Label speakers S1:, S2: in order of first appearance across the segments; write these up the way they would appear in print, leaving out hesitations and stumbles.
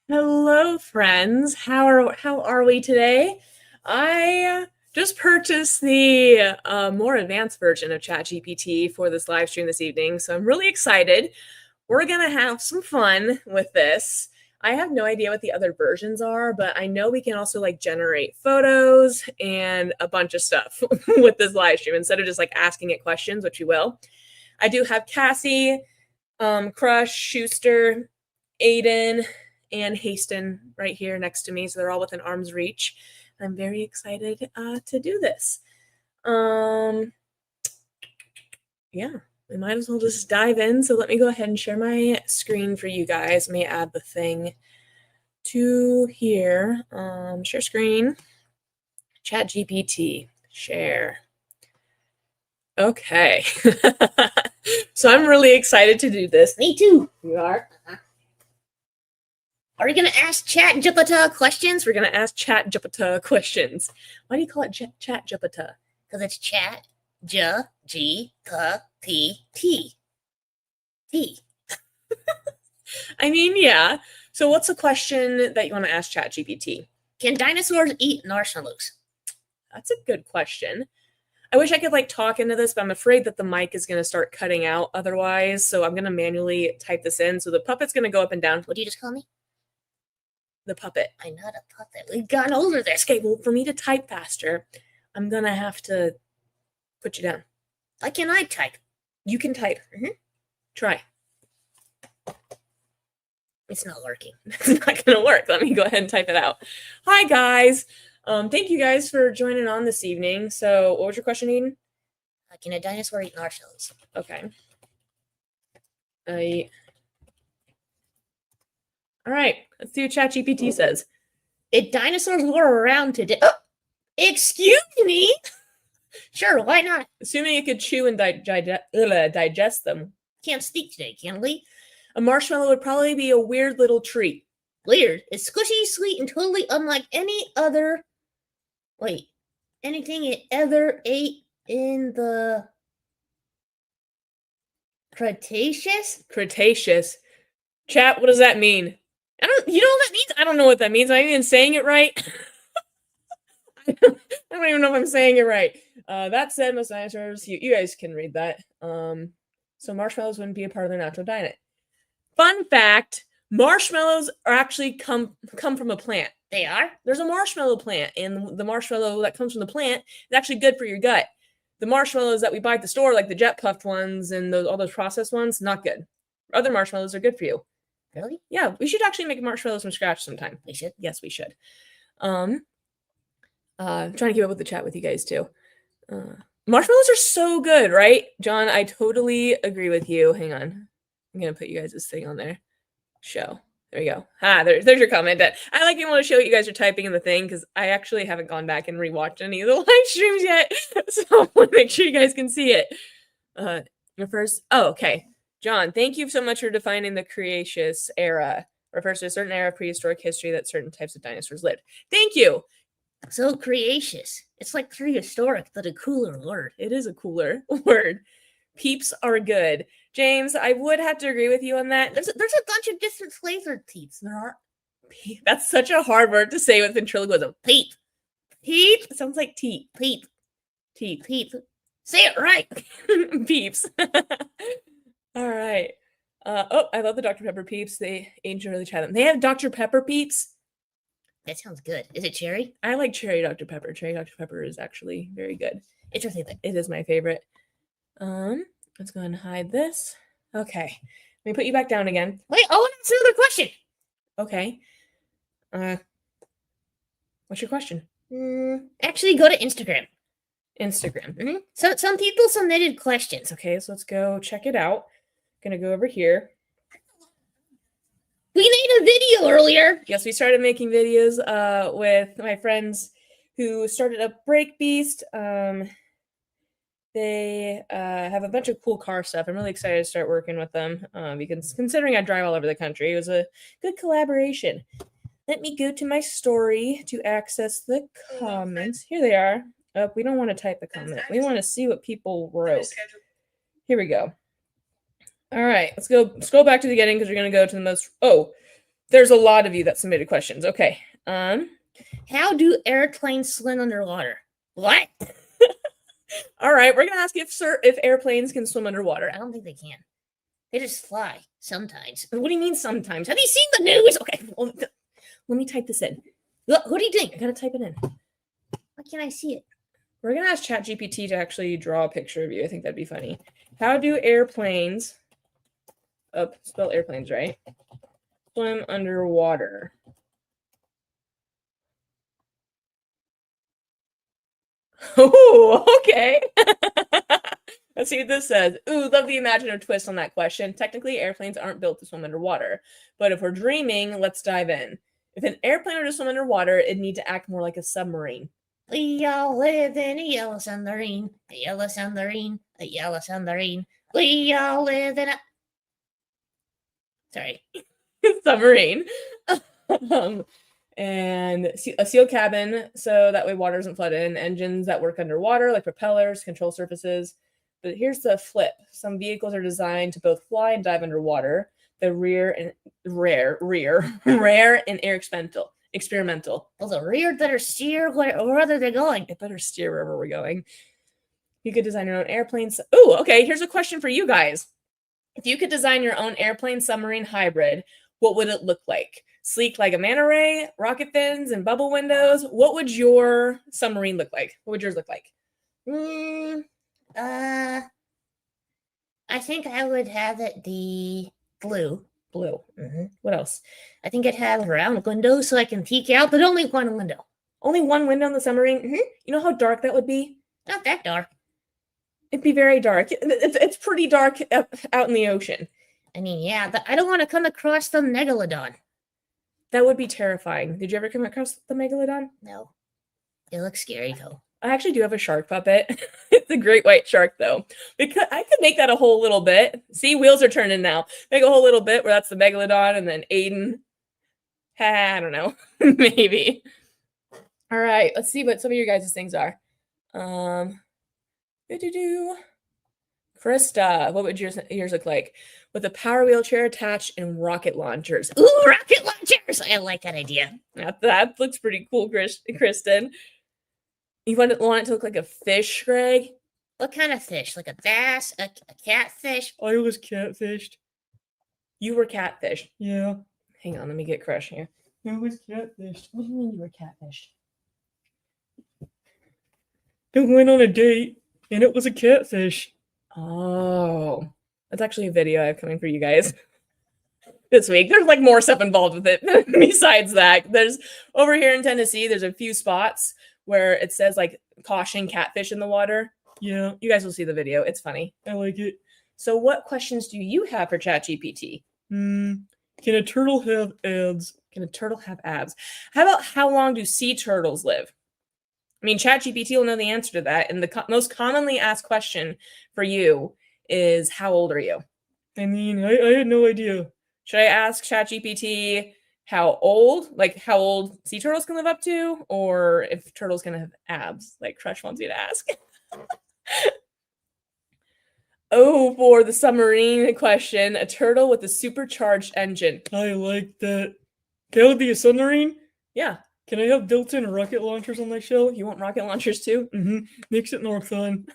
S1: Hello, friends. How are we today? I just purchased the more advanced version of ChatGPT for this live stream this evening, so I'm really excited. We're gonna have some fun with this. I have no idea what the other versions are, but I know we can also like generate photos and a bunch of stuff with this live stream instead of just like asking it questions, which we will. I do have Cassie, Crush, Schuster, Aiden, and Hasten right here next to me, so they're all within arm's reach. I'm very excited to do this. Yeah, we might as well just dive in. So let me go ahead and share my screen for you guys. Let me add the thing to here. Share screen. ChatGPT. Share. Okay. So I'm really excited to do this.
S2: Me too.
S1: You are?
S2: Are we going to ask ChatGPT questions?
S1: We're going to ask ChatGPT questions. Why do you call it ChatGPT?
S2: Because it's Chat J G P T T.
S1: I mean, yeah. So what's a question that you want to ask ChatGPT?
S2: Can dinosaurs eat marshmallows?
S1: That's a good question. I wish I could like talk into this, but I'm afraid that the mic is going to start cutting out otherwise. So I'm going to manually type this in. So the puppet's going to go up and down.
S2: What do you just call me?
S1: The puppet.
S2: I'm not a puppet. We've gotten over this.
S1: Okay, well, for me to type faster, I'm going to have to put you down.
S2: Why can't I type?
S1: You can type. Try.
S2: It's not working.
S1: It's not going to work. Let me go ahead and type it out. Hi, guys. Thank you guys for joining on this evening. So what was your question, Eden?
S2: Can a dinosaur eat marshmallows?
S1: Okay. All right. Let's see what ChatGPT says.
S2: If dinosaurs were around today... Oh, excuse me? Sure, why not?
S1: Assuming it could chew and digest them.
S2: Can't speak today, can we?
S1: A marshmallow would probably be a weird little treat.
S2: Weird. It's squishy, sweet, and totally unlike any other... Wait. Anything it ever ate in the... Cretaceous?
S1: Cretaceous. Chat, what does that mean? You know what that means? I don't know what that means. Am I even saying it right? I don't even know if I'm saying it right. That said, most dinosaurs, you guys can read that. So marshmallows wouldn't be a part of their natural diet. Fun fact, marshmallows are actually come from a plant.
S2: They are?
S1: There's a marshmallow plant, and the marshmallow that comes from the plant is actually good for your gut. The marshmallows that we buy at the store, like the jet puffed ones and all those processed ones, not good. Other marshmallows are good for you.
S2: Really?
S1: Yeah, we should actually make marshmallows from scratch sometime.
S2: We should?
S1: Yes, we should. Trying to keep up with the chat with you guys too. Marshmallows are so good, right? John, I totally agree with you. Hang on. I'm going to put you guys this thing on there. Show. There you go. There's your comment. That I like being able to show what you guys are typing in the thing because I actually haven't gone back and rewatched any of the live streams yet. So I want to make sure you guys can see it. Refers. Oh, okay. John, thank you so much for defining the Cretaceous era. Refers to a certain era of prehistoric history that certain types of dinosaurs lived. Thank you.
S2: So Cretaceous. It's like prehistoric, but a cooler word.
S1: It is a cooler word. Peeps are good. James, I would have to agree with you on that.
S2: There's a bunch of different flavored peeps.
S1: There are. That's such a hard word to say with ventriloquism.
S2: Peep.
S1: Peep? It sounds like teep.
S2: Peep.
S1: Teep.
S2: Peep. Say it right.
S1: Peeps. All right. Oh, I love the Dr. Pepper peeps. They ain't really try them. They have Dr. Pepper peeps.
S2: That sounds good. Is it cherry?
S1: I like cherry Dr. Pepper. Cherry Dr. Pepper is actually very good.
S2: It's your favorite.
S1: It is my favorite. Let's go ahead and hide this. Okay. Let me put you back down again.
S2: Wait, I want to ask another question.
S1: Okay. What's your question?
S2: Actually, go to Instagram.
S1: Instagram.
S2: So some people submitted questions.
S1: Okay, so let's go check it out. Gonna go over here.
S2: We made a video earlier.
S1: Yes, we started making videos with my friends who started up Break Beast. They have a bunch of cool car stuff. I'm really excited to start working with them because considering I drive all over the country, it was a good collaboration. Let me go to my story to access the comments. Here they are. We don't want to type the comment. We want to see what people wrote. Here we go. All right, let's go scroll back to the beginning because we're going to go to the most... Oh, There's a lot of you that submitted questions. Okay.
S2: How do airplanes swim underwater? What?
S1: All right, we're gonna ask if airplanes can swim underwater.
S2: I don't think they can. They just fly sometimes.
S1: What do you mean sometimes?
S2: Have you seen the news?
S1: Okay, well, let me type this in.
S2: Look, what are you doing?
S1: I gotta type it in.
S2: Why can't I see it?
S1: We're gonna ask ChatGPT to actually draw a picture of you. I think that'd be funny. How do airplanes, spell airplanes right, swim underwater? Oh, okay. Let's see what this says. Ooh, love the imaginative twist on that question. Technically, airplanes aren't built to swim underwater. But if we're dreaming, let's dive in. If an airplane were to swim underwater, it'd need to act more like a submarine.
S2: We all live in a yellow submarine, a yellow submarine, a yellow submarine. We all live in a... Sorry.
S1: Submarine. And a sealed cabin, so that way water doesn't flood in. Engines that work underwater, like propellers, control surfaces. But here's the flip. Some vehicles are designed to both fly and dive underwater. The rare and experimental.
S2: Well, the rear better steer wherever they're going.
S1: It better steer wherever we're going. You could design your own airplanes. Oh, okay. Here's a question for you guys. If you could design your own airplane submarine hybrid, what would it look like? Sleek like a manta ray, rocket fins, and bubble windows. What would your submarine look like? What would yours look like?
S2: I think I would have it the blue.
S1: Blue. What else?
S2: I think I'd have a round window so I can peek out, but only one window.
S1: Only one window in the submarine? You know how dark that would be?
S2: Not that dark.
S1: It'd be very dark. It's pretty dark out in the ocean.
S2: I mean, yeah, but I don't want to come across the megalodon.
S1: That would be terrifying. Did you ever come across the megalodon?
S2: No. It looks scary, though.
S1: I actually do have a shark puppet. It's a great white shark, though. Because I could make that a whole little bit. See, wheels are turning now. Make a whole little bit where that's the megalodon and then Aiden. I don't know. Maybe. All right. Let's see what some of your guys' things are. Krista, what would yours look like? With a power wheelchair attached and rocket launchers.
S2: Ooh, rocket launchers! I like that idea.
S1: That looks pretty cool, Kristen. You want it to look like a fish, Greg?
S2: What kind of fish? Like a bass? A catfish?
S1: I was catfished. You were catfished? Yeah. Hang on, let me get Crush here. I was catfished. What do you mean you were catfished? I went on a date, and it was a catfish. Oh. That's actually a video I have coming for you guys this week. There's like more stuff involved with it besides that. There's over here in Tennessee, there's a few spots where it says like caution catfish in the water. Yeah. You guys will see the video. It's funny. I like it. So what questions do you have for ChatGPT? Can a turtle have abs? Can a turtle have abs? How about how long do sea turtles live? I mean, ChatGPT will know the answer to that. And the most commonly asked question for you is, how old are you? I mean, I had no idea. Should I ask ChatGPT how old sea turtles can live up to, or if turtles can have abs, like Crush wants you to ask? Oh, for the submarine question, a turtle with a supercharged engine. I like that. Can it be a submarine? Yeah. Can I have built-in rocket launchers on my show? You want rocket launchers too? Makes it more fun.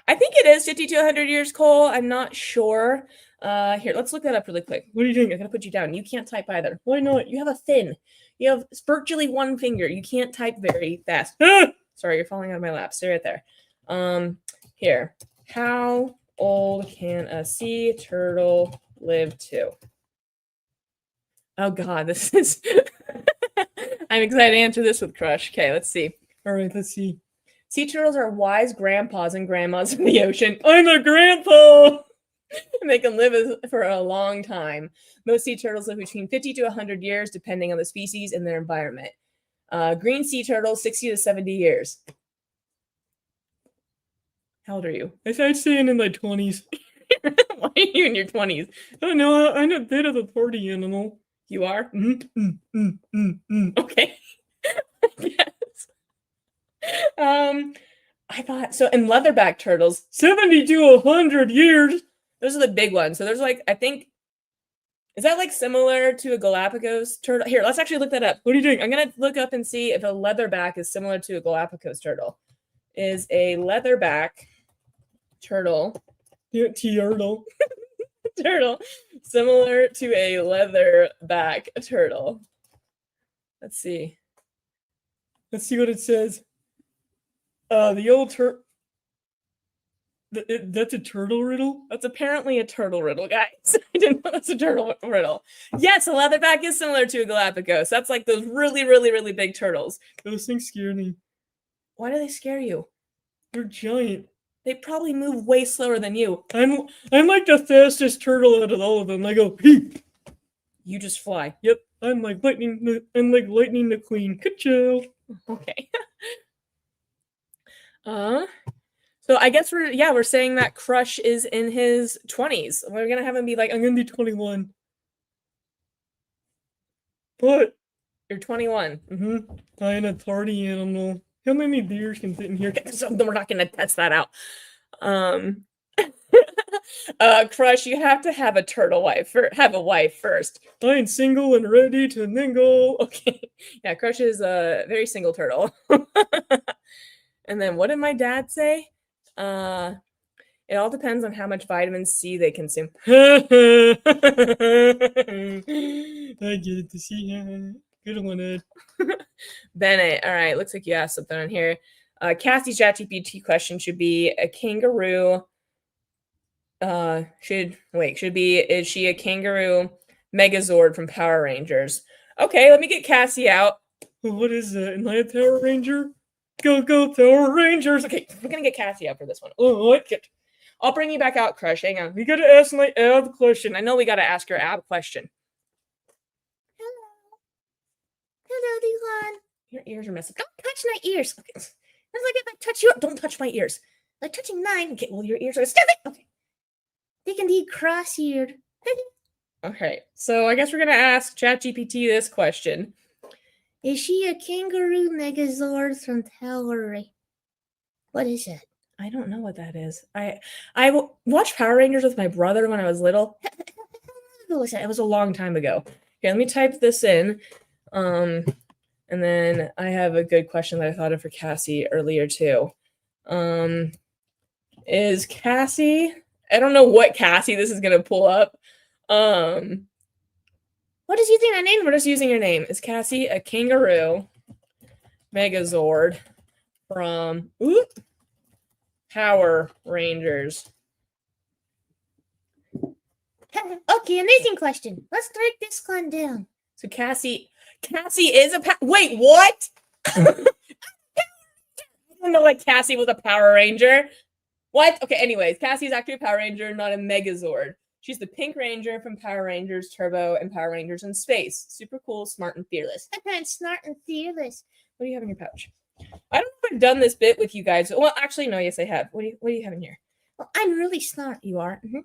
S1: I think it is 50 to 100 years, Cole. I'm not sure. Here, let's look that up really quick. What are you doing? I'm going to put you down. You can't type either. Why not? You have a fin. You have virtually one finger. You can't type very fast. Sorry, you're falling out of my lap. Stay right there. Here. How old can a sea turtle live to? Oh, God, this is... I'm excited to answer this with Crush. Okay, let's see. All right, let's see. Sea turtles are wise grandpas and grandmas in the ocean. I'm a grandpa! And they can live for a long time. Most sea turtles live between 50 to 100 years, depending on the species and their environment. Green sea turtles, 60 to 70 years. How old are you? I'd say I'm in my 20s. Why are you in your 20s? I don't know. I'm a bit of a party animal. You are? Okay. Yes. I thought so. And leatherback turtles, 70 to 100 years. Those are the big ones. So there's like, I think Is that like similar to a Galapagos turtle? Here, let's actually look that up. What are you doing? I'm gonna look up and see if a leatherback is similar to a Galapagos turtle. Is a leatherback turtle turtle turtle similar to a leatherback turtle? Let's see. Let's see what it says. The old turtle. That's a turtle riddle? That's apparently a turtle riddle, guys. I didn't know that's a turtle riddle. Yes, a leatherback is similar to a Galapagos. That's like those really, really, really big turtles. Those things scare me. Why do they scare you? They're giant. They probably move way slower than you. I'm like the fastest turtle out of all of them. I go, hey. You just fly. Yep. I'm like lightning the queen. Ka-chow. Okay. So I guess we're saying that Crush is in his 20s. We're gonna have him be like, I'm gonna be 21. What? You're 21. Mm-hmm. I'm a party animal. How many beers can fit in here? So we're not gonna test that out. Crush, you have to have a turtle wife. Have a wife first. I'm single and ready to mingle. Okay. Yeah, Crush is a very single turtle. And then what did my dad say? It all depends on how much vitamin C they consume. I get to see him. Good one, Ed. Bennett, all right, looks like you asked something on here. Cassie's ChatGPT question should be a kangaroo. Is she a kangaroo Megazord from Power Rangers? Okay, let me get Cassie out. What is that? Am I a Power Ranger? Go Power Rangers! Okay, we're gonna get Cassie out for this one. Oh, what? I'll bring you back out, Crush. Hang on. We gotta ask my ab question. I know we gotta ask your ab question.
S2: Hello, Dylan.
S1: Your ears are messing.
S2: Don't touch my ears. Okay. That's like if I touch your. Don't touch my ears. Like touching mine. Okay. Well, your ears are stupid. Okay. They can be cross-eared.
S1: Okay. So I guess we're gonna ask ChatGPT this question.
S2: Is she a kangaroo Megazord from Power Rangers? What is that?
S1: I don't know what that is. I watched Power Rangers with my brother when I was little.
S2: What was that?
S1: It was a long time ago. Okay, let me type this in. And then I have a good question that I thought of for Cassie earlier too. Is Cassie? I don't know what Cassie this is gonna pull up. What is using that name? We're just using your name. Is Cassie a kangaroo Megazord from Power Rangers?
S2: Okay, amazing question. Let's break this one down.
S1: So Cassie is a wait, what? I don't know like Cassie was a Power Ranger. What? Okay, anyways, Cassie's actually a Power Ranger, not a Megazord. She's the Pink Ranger from Power Rangers Turbo and Power Rangers in Space. Super cool, smart, and fearless.
S2: Smart and fearless.
S1: What do you have in your pouch? I don't know if I've done this bit with you guys. Well, actually, no, yes, I have. What do you have in here?
S2: Well, I'm really smart.
S1: You are? Mm-hmm.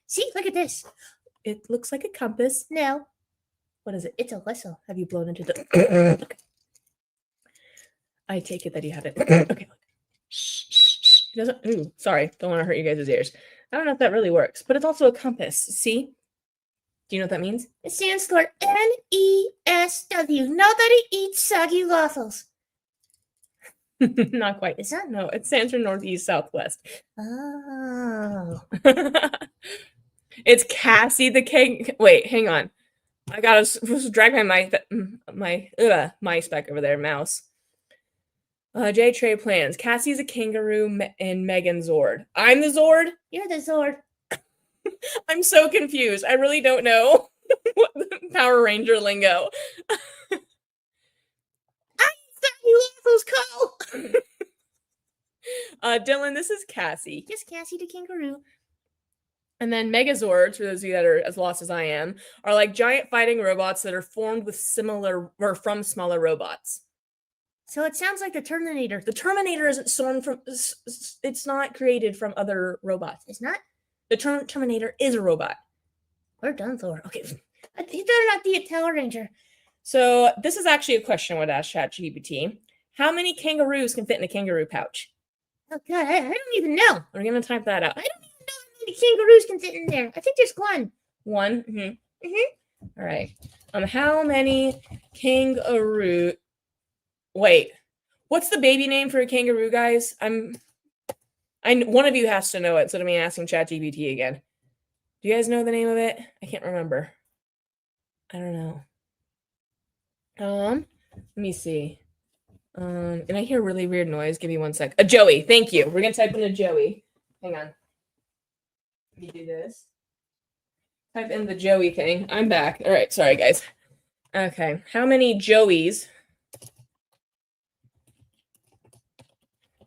S2: See, look at this.
S1: It looks like a compass.
S2: No.
S1: What is it?
S2: It's a whistle.
S1: Have you blown into the... Okay. I take it that you have it. Okay. Shh. It doesn't... Ooh, sorry. Don't want to hurt you guys' ears. I don't know if that really works, but it's also a compass. See? Do you know what that means?
S2: It stands for NESW. Nobody eats soggy waffles.
S1: Not quite.
S2: Is that?
S1: No, it stands for Northeast Southwest.
S2: Oh.
S1: It's Cassie the King. Wait, hang on. I gotta drag my mice back over there. Mouse. J Trey plans. Cassie's a kangaroo and Megan Zord. I'm the Zord.
S2: You're the Zord.
S1: I'm so confused. I really don't know what the Power Ranger lingo.
S2: I thought you waffles, Cole.
S1: Dylan, this is Cassie.
S2: Just Cassie the kangaroo.
S1: And then Megazords, for those of you that are as lost as I am, are like giant fighting robots that are formed with from smaller robots.
S2: So it sounds like the Terminator.
S1: The Terminator isn't formed from. It's not created from other robots.
S2: It's not.
S1: The Terminator is a robot.
S2: We're done for. Okay, he better not be a Power Ranger.
S1: So this is actually a question I would ask ChatGPT. How many kangaroos can fit in a kangaroo pouch?
S2: Oh God, I don't even know.
S1: We're gonna type that out.
S2: I don't even know how many kangaroos can fit in there. I think there's one.
S1: One. Mm-hmm. All right. How many kangaroo? Wait, what's the baby name for a kangaroo, guys? One of you has to know it, so let me asking ChatGPT again. Do you guys know the name of it? I can't remember. I don't know. Let me see. And I hear a really weird noise. Give me 1 sec. A Joey. Thank you. We're gonna type in a Joey. Hang on. Let me do this. Type in the Joey thing. I'm back. All right. Sorry, guys. Okay. How many Joeys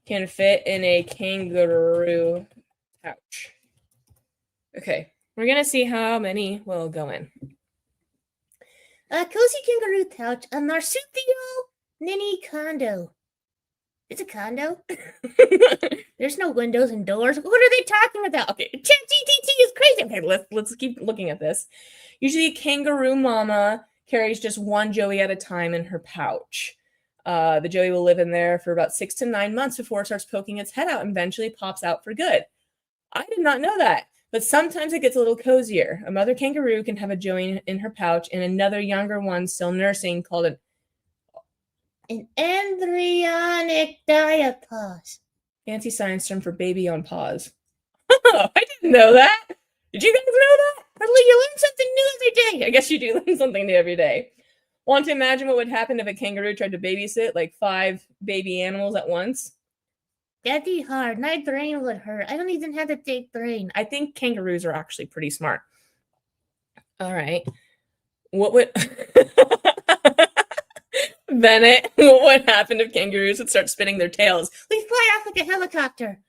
S1: can fit in a kangaroo pouch? Okay. We're gonna see how many will go in.
S2: A cozy kangaroo pouch, a marsupial mini condo. It's a condo? There's no windows and doors. What are they talking about? Okay, ChatGPT is crazy.
S1: Okay, let's keep looking at this. Usually, a kangaroo mama carries just one Joey at a time in her pouch. The Joey will live in there for about 6 to 9 months before it starts poking its head out and eventually pops out for good. I did not know that, but sometimes it gets a little cozier. A mother kangaroo can have a Joey in her pouch and another younger one still nursing called
S2: an embryonic diapause.
S1: Fancy science term for baby on pause. Oh, I didn't know that. Did you guys know that?
S2: Hardly you learn something new every day.
S1: I guess you do learn something new every day. Want to imagine what would happen if a kangaroo tried to babysit like 5 baby animals at once?
S2: That'd be hard. My brain would hurt. I don't even have a big brain.
S1: I think kangaroos are actually pretty smart. All right. What would Bennett, what would happen if kangaroos would start spinning their tails?
S2: We fly off like a helicopter.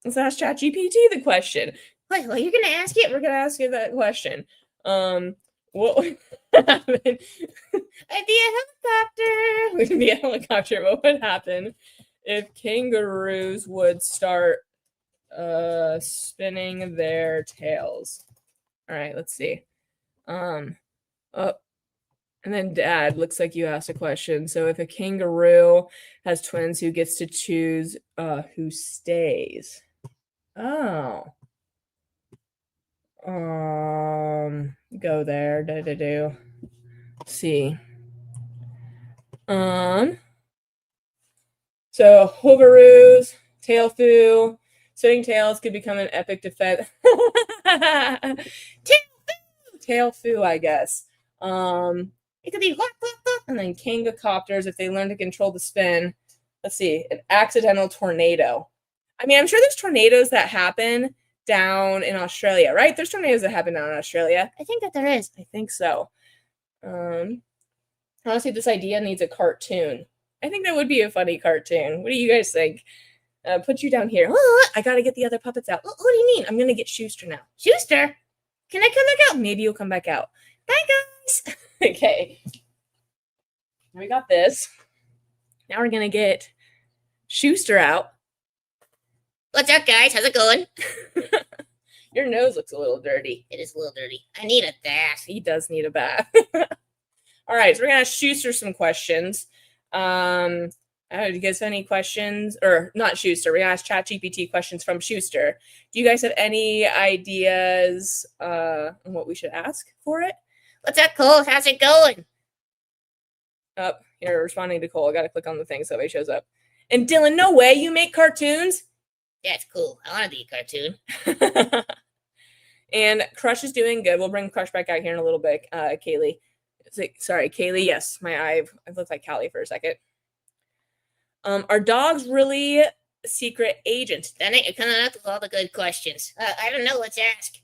S1: Let's ask ChatGPT the question.
S2: Wait, well, you're gonna ask it?
S1: We're gonna ask you that question. What would happen?
S2: I'd be a helicopter.
S1: We'd be a helicopter. What would happen if kangaroos would start spinning their tails? All right, let's see. And then Dad, looks like you asked a question. So if a kangaroo has twins, who gets to choose who stays? Oh. Go there. See. So hogaroos, tailfoo, spinning tails could become an epic defense. Tailfoo, I guess. It could be and then kangacopters if they learn to control the spin. Let's see, an accidental tornado. I mean, I'm sure there's tornadoes that happen down in Australia, right? There's tornadoes that happen down in Australia.
S2: I think that there is.
S1: I think so. Honestly, this idea needs a cartoon. I think that would be a funny cartoon. What do you guys think? Put you down here. Oh, I gotta get the other puppets out. What do you mean? I'm gonna get Schuster now.
S2: Schuster? Can I come back out?
S1: Maybe you'll come back out.
S2: Bye, guys.
S1: Okay. We got this. Now we're gonna get Schuster out.
S2: What's up, guys? How's it going?
S1: Your nose looks a little dirty.
S2: It is a little dirty. I need a bath.
S1: He does need a bath. All right, so we're gonna ask Schuster some questions. Do you guys have any questions? Or not Schuster, we're gonna ask ChatGPT questions from Schuster. Do you guys have any ideas on what we should ask for it?
S2: What's up, Cole? How's it going?
S1: Oh, you're responding to Cole. I gotta click on the thing so it shows up. And Dylan, no way, you make cartoons?
S2: That's cool. I want to be a cartoon.
S1: And Crush is doing good. We'll bring Crush back out here in a little bit. Kaylee. Sorry, Kaylee. Yes, I've looked like Callie for a second. Are dogs really secret agents?
S2: Then you're coming up with all the good questions. I don't know. Let's ask.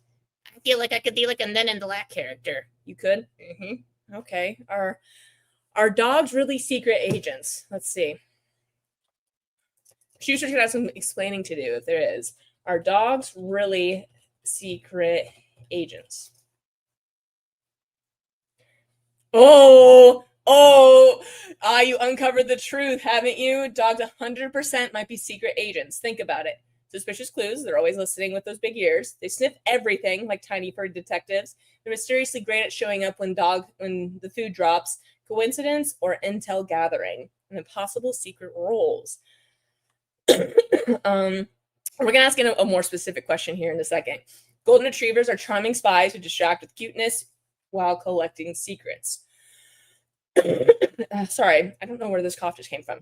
S2: I feel like I could be like a Men in Black character.
S1: You could? Mm-hmm. Okay. Are dogs really secret agents? Let's see. Schuster's gonna have some explaining to do if there is. Are dogs really secret agents? Oh, you uncovered the truth, haven't you? Dogs 100% might be secret agents. Think about it. Suspicious clues. They're always listening with those big ears. They sniff everything like tiny furry detectives. They're mysteriously great at showing up when the food drops. Coincidence or intel gathering. And impossible secret roles. We're gonna ask a more specific question here in a second. Golden retrievers are charming spies who distract with cuteness, while collecting secrets. Sorry, I don't know where this cough just came from.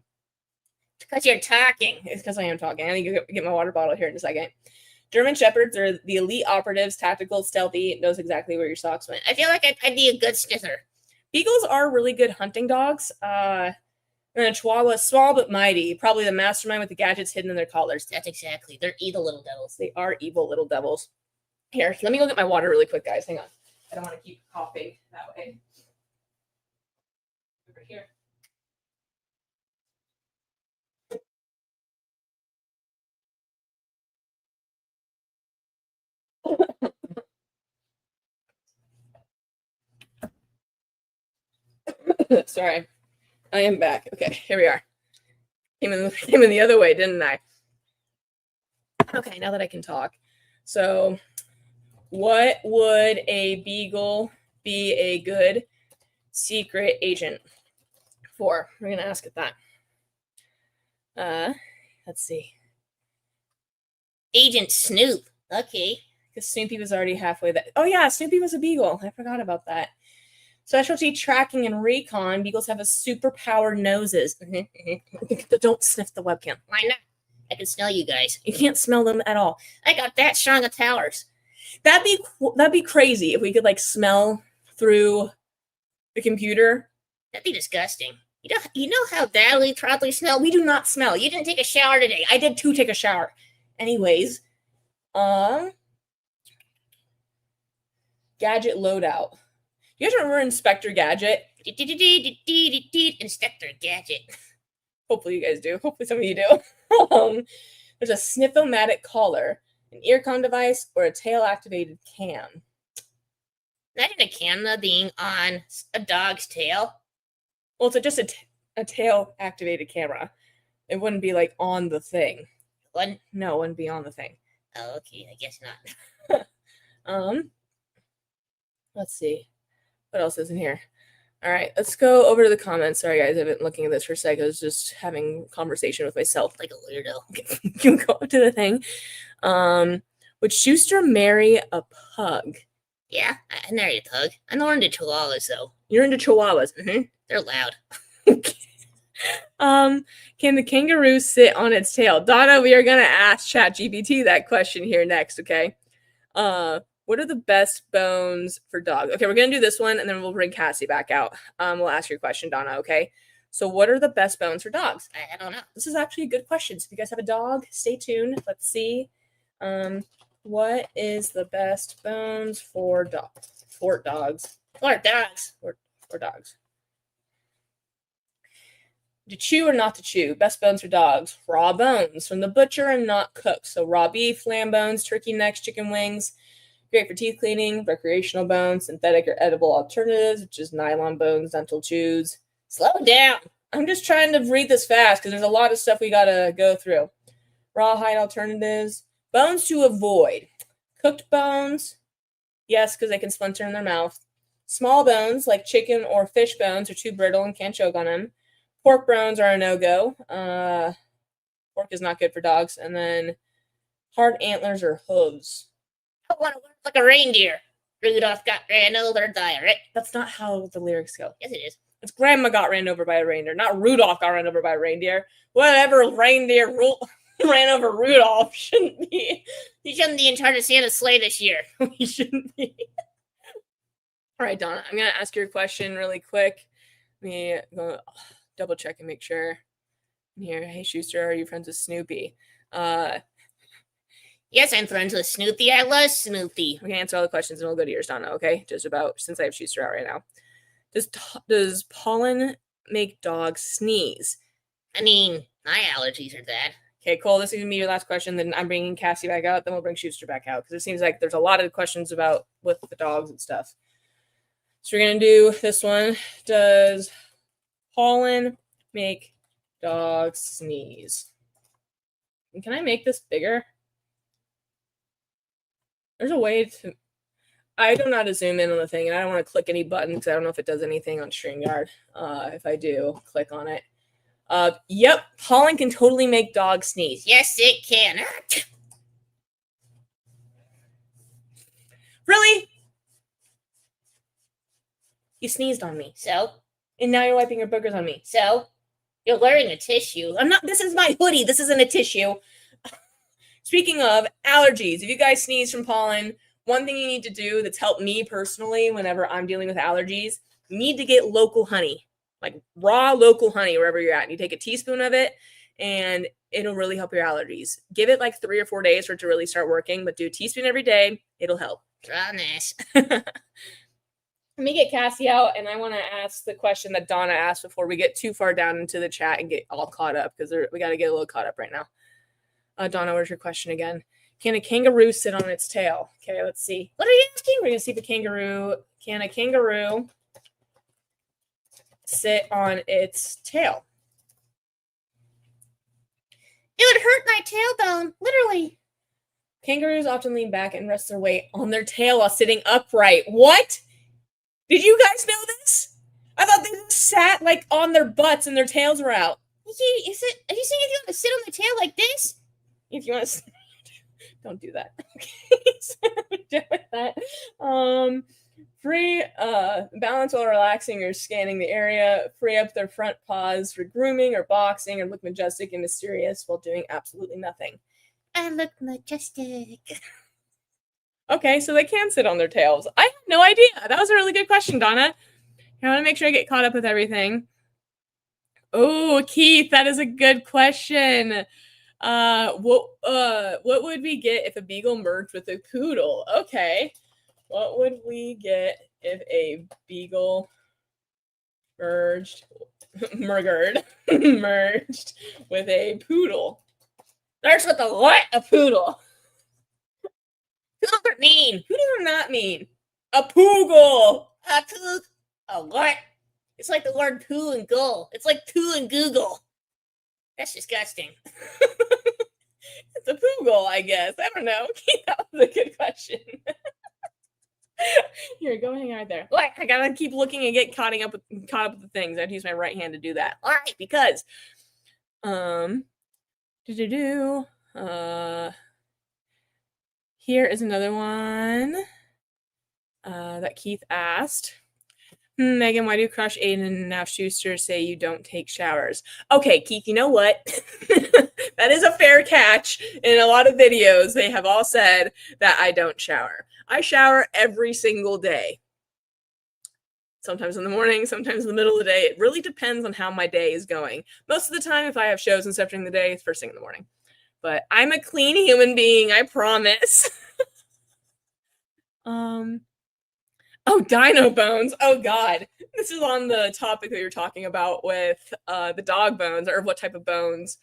S2: Because you're talking.
S1: It's because I am talking. I need to get my water bottle here in a second. German Shepherds are the elite operatives, tactical, stealthy, knows exactly where your socks went.
S2: I feel like I'd be a good sniffer.
S1: Beagles are really good hunting dogs. And a Chihuahua is small but mighty, probably the mastermind with the gadgets hidden in their collars.
S2: That's exactly. They're evil little devils.
S1: They are evil little devils. Here, let me go get my water really quick, guys. Hang on. I don't want to keep coughing that way. Over here. Sorry. I am back. Okay, here we are. Came in the other way, didn't I? Okay, now that I can talk. So, what would a beagle be a good secret agent for? We're going to ask it that. Let's see.
S2: Agent Snoop. Okay.
S1: Because Snoopy was already halfway there. Oh, yeah, Snoopy was a beagle. I forgot about that. Specialty tracking and recon. Beagles have a superpowered noses. Don't sniff the webcam.
S2: Why not? I can smell you guys.
S1: You can't smell them at all.
S2: I got that strong of towers.
S1: That'd be crazy if we could like smell through the computer.
S2: That'd be disgusting. You know how badly Trottley smell?
S1: We do not smell.
S2: You didn't take a shower today.
S1: I did too take a shower. Anyways, gadget loadout. You guys remember Inspector Gadget?
S2: Inspector Gadget.
S1: Hopefully you guys do. Hopefully some of you do. There's a sniff-o-matic collar, an earcom device, or a tail-activated cam.
S2: Imagine a camera being on a dog's tail.
S1: Well, it's just a tail-activated camera. It wouldn't be like on the thing.
S2: What?
S1: No, it wouldn't be on the thing.
S2: Oh, okay. I guess not.
S1: Let's see. What else is in here? All right, let's go over to the comments. Sorry, guys, I've been looking at this for a sec. I was just having a conversation with myself.
S2: Like a weirdo.
S1: You can go to the thing. Would Schuster marry a pug?
S2: Yeah, I married a pug. I'm more into chihuahuas, though.
S1: You're into chihuahuas.
S2: Mm-hmm. They're loud.
S1: Can the kangaroo sit on its tail? Donna, we are going to ask ChatGPT that question here next, okay? What are the best bones for dogs? Okay, we're going to do this one, and then we'll bring Cassie back out. We'll ask your question, Donna, okay? So what are the best bones for dogs?
S2: I don't know.
S1: This is actually a good question. So if you guys have a dog, stay tuned. Let's see. What is the best bones for dogs? For dogs.
S2: For dogs.
S1: For dogs. To chew or not to chew? Best bones for dogs. Raw bones from the butcher and not cooked. So raw beef, lamb bones, turkey necks, chicken wings. Great for teeth cleaning. Recreational bones. Synthetic or edible alternatives, which is nylon bones, dental chews.
S2: Slow down.
S1: I'm just trying to read this fast because there's a lot of stuff we got to go through. Rawhide alternatives. Bones to avoid. Cooked bones. Yes, because they can splinter in their mouth. Small bones, like chicken or fish bones, are too brittle and can't choke on them. Pork bones are a no-go. Pork is not good for dogs. And then hard antlers or hooves.
S2: I want to look like a reindeer. Rudolph got ran over by a reindeer.
S1: That's not how the lyrics go.
S2: Yes, it is.
S1: It's Grandma got ran over by a reindeer, not Rudolph got ran over by a reindeer. Whatever reindeer ran over Rudolph shouldn't be.
S2: He shouldn't be in charge of Santa's sleigh this year.
S1: He shouldn't be. All right, Donna, I'm going to ask you a question really quick. Let me go double check and make sure. Here, hey, Schuster, are you friends with Snoopy?
S2: Yes, I'm friends with Snoopy. I love Snoopy.
S1: We can answer all the questions and we'll go to yours, Donna, okay? Just about, since I have Schuster out right now. Does pollen make dogs sneeze?
S2: I mean, my allergies are bad.
S1: Okay, Cole, this is going to be your last question. Then I'm bringing Cassie back out. Then we'll bring Schuster back out because it seems like there's a lot of questions about with the dogs and stuff. So we're going to do this one. Does pollen make dogs sneeze? And can I make this bigger? There's a way to... I don't know how to zoom in on the thing, and I don't want to click any button because I don't know if it does anything on StreamYard. If I do, click on it. Yep, pollen can totally make dogs sneeze.
S2: Yes, it can.
S1: Really?
S2: You sneezed on me.
S1: So? And now you're wiping your boogers on me.
S2: So? You're wearing a tissue. This is my hoodie. This isn't a tissue.
S1: Speaking of allergies, if you guys sneeze from pollen, one thing you need to do that's helped me personally whenever I'm dealing with allergies, you need to get local honey, like raw local honey wherever you're at. And you take a teaspoon of it and it'll really help your allergies. Give it like 3 or 4 days for it to really start working, but do a teaspoon every day. It'll help.
S2: Promise.
S1: Let me get Cassie out, and I want to ask the question that Donna asked before we get too far down into the chat and get all caught up, because we got to get a little caught up right now. Donna, where's your question again? Can a kangaroo sit on its tail? Okay, let's see. What are you asking? We're going to see if can a kangaroo sit on its tail?
S2: It would hurt my tailbone, literally.
S1: Kangaroos often lean back and rest their weight on their tail while sitting upright. What? Did you guys know this? I thought they just sat like on their butts and their tails were out.
S2: Are you saying if you want to sit on the tail like this?
S1: If you want to, don't do that. Okay, so with that. Free balance while relaxing or scanning the area. Free up their front paws for grooming or boxing, or look majestic and mysterious while doing absolutely nothing.
S2: I look majestic.
S1: Okay, so they can sit on their tails. I had no idea. That was a really good question, Donna. I want to make sure I get caught up with everything. Oh, Keith, that is a good question. What would we get if a beagle merged with a poodle? Okay. What would we get if a beagle merged with a poodle?
S2: Starts with a what? A poodle. Poodles are mean.
S1: Who does not mean? A poogle.
S2: A poog. A what? It's like the word poo and gull. It's like poo and Google. That's disgusting.
S1: It's a poogle, I guess. I don't know. That was a good question. Here, go hang out there. Like, I gotta keep looking and get caught up with the things. I have to use my right hand to do that. All right, because here is another one that Keith asked. Megan, why do Crush, Aiden, and now Schuster say you don't take showers? Okay, Keith, you know what? That is a fair catch. In a lot of videos, they have all said that I don't shower. I shower every single day. Sometimes in the morning, sometimes in the middle of the day. It really depends on how my day is going. Most of the time, if I have shows and stuff during the day, it's first thing in the morning. But I'm a clean human being, I promise. Oh, dino bones. Oh, God. This is on the topic that you're talking about with the dog bones, or what type of bones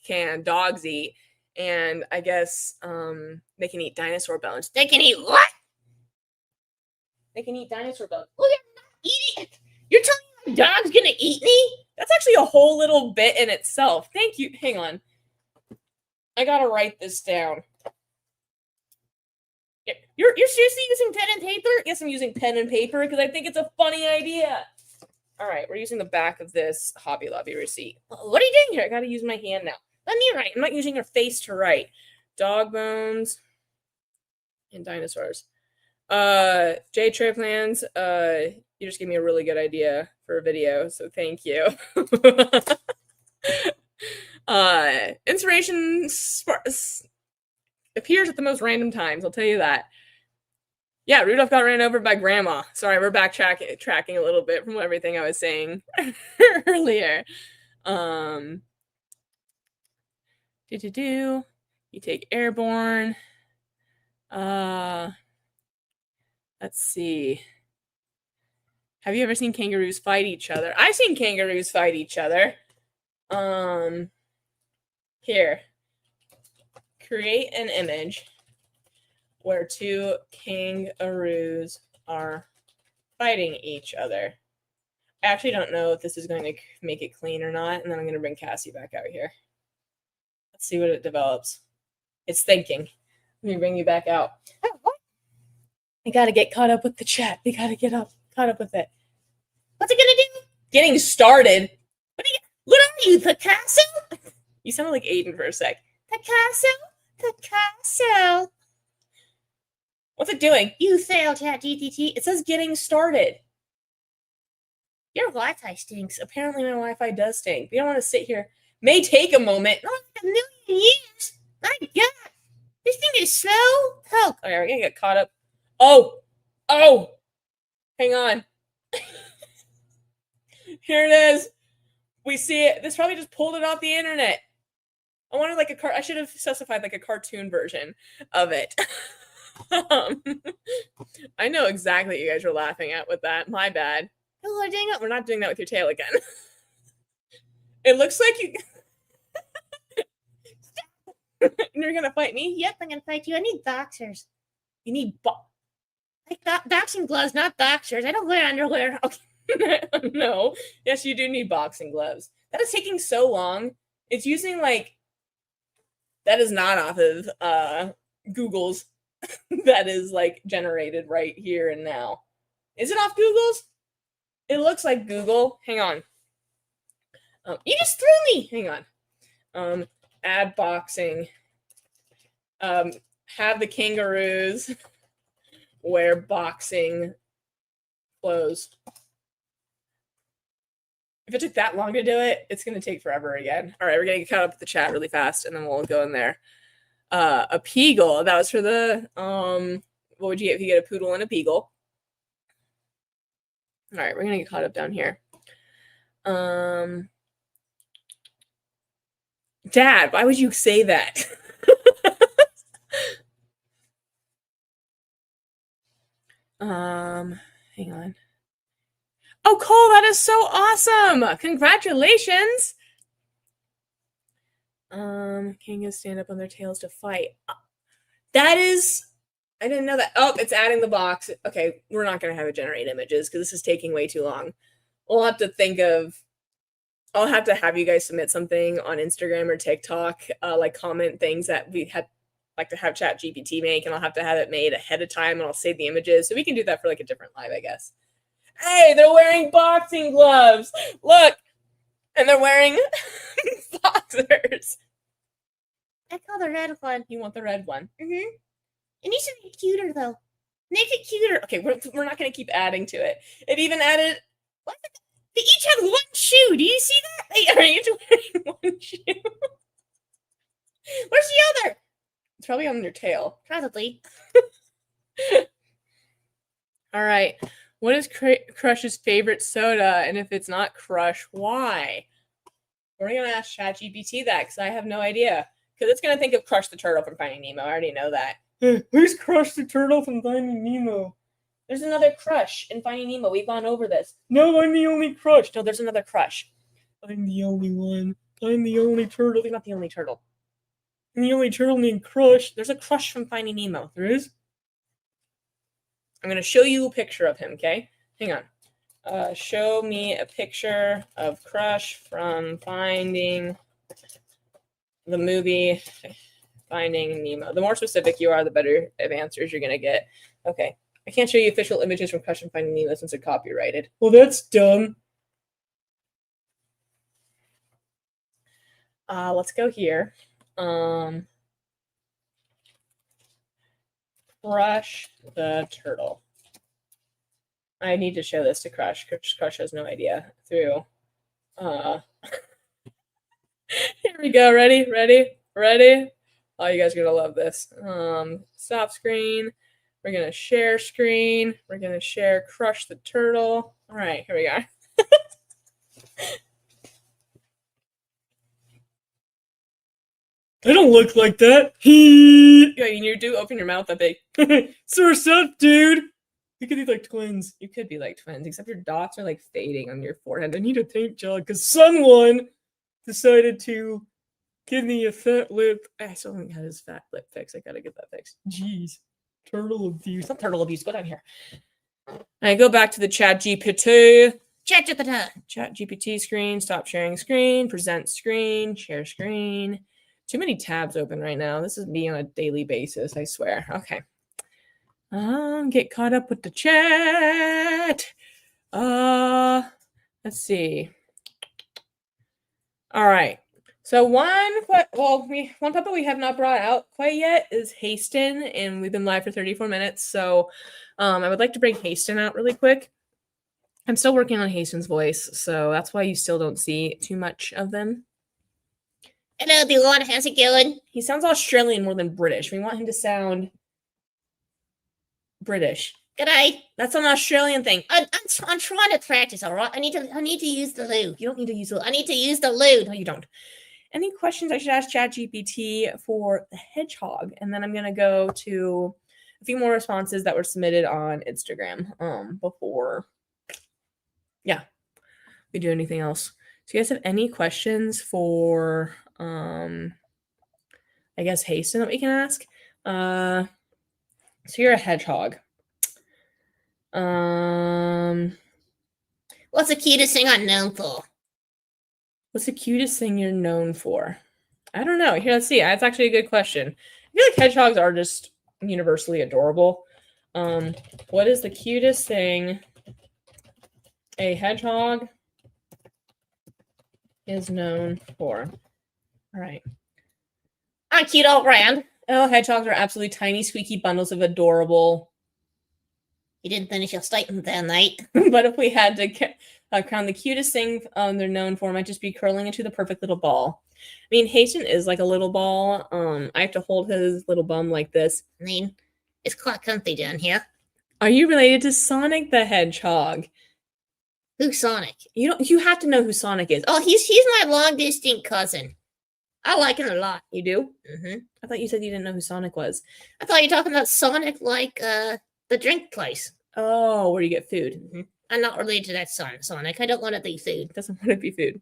S1: can dogs eat. And I guess they can eat dinosaur bones.
S2: They can eat what?
S1: They can eat dinosaur bones.
S2: Well, they're not eating it. You're telling me my dog's going to eat me?
S1: That's actually a whole little bit in itself. Thank you. Hang on. I got to write this down. You're seriously using pen and paper? Yes, I'm using pen and paper because I think it's a funny idea. All right, we're using the back of this Hobby Lobby receipt. What are you doing here? I got to use my hand now. Let me write. I'm not using your face to write. Dog bones and dinosaurs. J Triplans, you just gave me a really good idea for a video, so thank you. Inspiration appears at the most random times, I'll tell you that. Yeah, Rudolph got ran over by Grandma. Sorry, we're tracking a little bit from everything I was saying earlier. You take airborne. Let's see. Have you ever seen kangaroos fight each other? I've seen kangaroos fight each other. Here. Create an image where two kangaroos are fighting each other. I actually don't know if this is going to make it clean or not, and then I'm going to bring Cassie back out here. Let's see what it develops. It's thinking. Let me bring you back out. I got to get caught up with the chat. We got to get caught up with it.
S2: What's it going to do?
S1: Getting started.
S2: What are you, Picasso?
S1: You sounded like Aiden for a sec.
S2: Picasso? Picasso.
S1: What's it doing?
S2: You failed, ChatGPT.
S1: It says getting started. Your Wi-Fi stinks. Apparently my Wi-Fi does stink. We don't want to sit here. May take a moment.
S2: Not a million years. My God, this thing is slow. Help.
S1: All right, we're going to get caught up. Oh, hang on. Here it is. We see it. This probably just pulled it off the internet. I wanted like I should have specified like a cartoon version of it. I know exactly what you guys were laughing at with that. My bad. Oh, dang it. We're not doing that with your tail again. It looks like you... You're going to fight me?
S2: Yep, I'm going to fight you. I need boxers.
S1: You need...
S2: Like boxing gloves, not boxers. I don't wear underwear.
S1: Okay. No. Yes, you do need boxing gloves. That is taking so long. It's using like... That is not off of Google's. That is like generated right here and now. Is it off Google's? It looks like Google. Hang on. You just threw me. Hang on. Add boxing. Have the kangaroos wear boxing clothes. If it took that long to do it, it's going to take forever again. All right, we're going to get caught up with the chat really fast, and then we'll go in there. A peagle. That was for the, what would you get if you get a poodle and a peagle? All right, we're going to get caught up down here. Dad, why would you say that? Hang on. Oh, Cole, that is so awesome. Congratulations. Kangas stand up on their tails to fight. That is, I didn't know that. Oh, it's adding the box. Okay, we're not going to have it generate images because this is taking way too long. We'll have to think of, I'll have to have you guys submit something on Instagram or TikTok, like comment things that we had like to have ChatGPT make, and I'll have to have it made ahead of time, and I'll save the images. So we can do that for like a different live, I guess. Hey, they're wearing boxing gloves. Look. And they're wearing boxers.
S2: I call the red one.
S1: You want the red one?
S2: Mm-hmm. It needs to be cuter, though.
S1: Make it cuter. Okay, we're not going to keep adding to it. It even added...
S2: What? They each have one shoe. Do you see that?
S1: They are each wearing one shoe.
S2: Where's the other?
S1: It's probably on your tail.
S2: Probably.
S1: All right. What is Crush's favorite soda? And if it's not Crush, why? We're going to ask ChatGPT that because I have no idea. Because it's going to think of Crush the Turtle from Finding Nemo. I already know that. Who's Crush the Turtle from Finding Nemo? There's another Crush in Finding Nemo. We've gone over this. No, I'm the only Crush. No, there's another Crush. I'm the only one. I'm the only turtle. You're not the only turtle. I'm the only turtle named Crush. There's a Crush from Finding Nemo. There is? I'm going to show you a picture of him, okay? Hang on. Show me a picture of Crush from Finding the movie Finding Nemo. The more specific you are, the better of answers you're going to get. Okay. I can't show you official images from Crush from Finding Nemo since they're copyrighted. Well, that's dumb. Let's go here. Crush the Turtle. I need to show this to Crush. Crush has no idea. Through. Here we go. Ready? Oh, you guys are going to love this. Stop screen. We're going to share screen. We're going to share Crush the Turtle. All right, here we go. I don't look like that. Yeah, you do open your mouth that big. So what's up, dude? You could be like twins. You could be like twins, except your dots are like fading on your forehead. I need a paint job because someone decided to give me a fat lip. I still haven't had his fat lip fixed. I gotta get that fixed. Jeez. Turtle abuse. Not turtle abuse. Go down here. I go back to the ChatGPT. ChatGPT screen. Stop sharing screen. Present screen. Share screen. Too many tabs open right now. This is me on a daily basis, I swear. Okay. Get caught up with the chat. Let's see. All right. So one puppet we have not brought out quite yet is Hasten, and we've been live for 34 minutes. So I would like to bring Hasten out really quick. I'm still working on Hasten's voice, so that's why you still don't see too much of them.
S2: Hello, Dylan. How's it going?
S1: He sounds Australian more than British. We want him to sound British.
S2: G'day.
S1: That's an Australian thing.
S2: I'm trying to practice, all right? I need to use the loo.
S1: You don't need to use the.
S2: I need to use the loo.
S1: No, you don't. Any questions I should ask ChatGPT for the hedgehog? And then I'm going to go to a few more responses that were submitted on Instagram before. Yeah, we do anything else. So you guys have any questions for, I guess, Hasten that we can ask? So you're a hedgehog.
S2: What's the cutest thing I'm known for?
S1: What's the cutest thing you're known for? I don't know. Here, let's see. That's actually a good question. I feel like hedgehogs are just universally adorable. What is the cutest thing a hedgehog is known for? All right.
S2: I'm cute all round.
S1: Oh, hedgehogs are absolutely tiny, squeaky bundles of adorable.
S2: You didn't finish your statement there, mate.
S1: But if we had to crown the cutest thing they're known for, might just be curling into the perfect little ball. I mean, Hasten is like a little ball. I have to hold his little bum like this.
S2: I mean, it's quite comfy down here.
S1: Are you related to Sonic the Hedgehog?
S2: Who's Sonic?
S1: You have to know who Sonic is.
S2: Oh, he's my long distant cousin. I like him a lot.
S1: You do?
S2: Mm-hmm.
S1: I thought you said you didn't know who Sonic was.
S2: I thought you were talking about Sonic like the drink place.
S1: Oh, where you get food.
S2: Mm-hmm. I'm not related to that Sonic. I don't want to be food.
S1: Doesn't want to be food.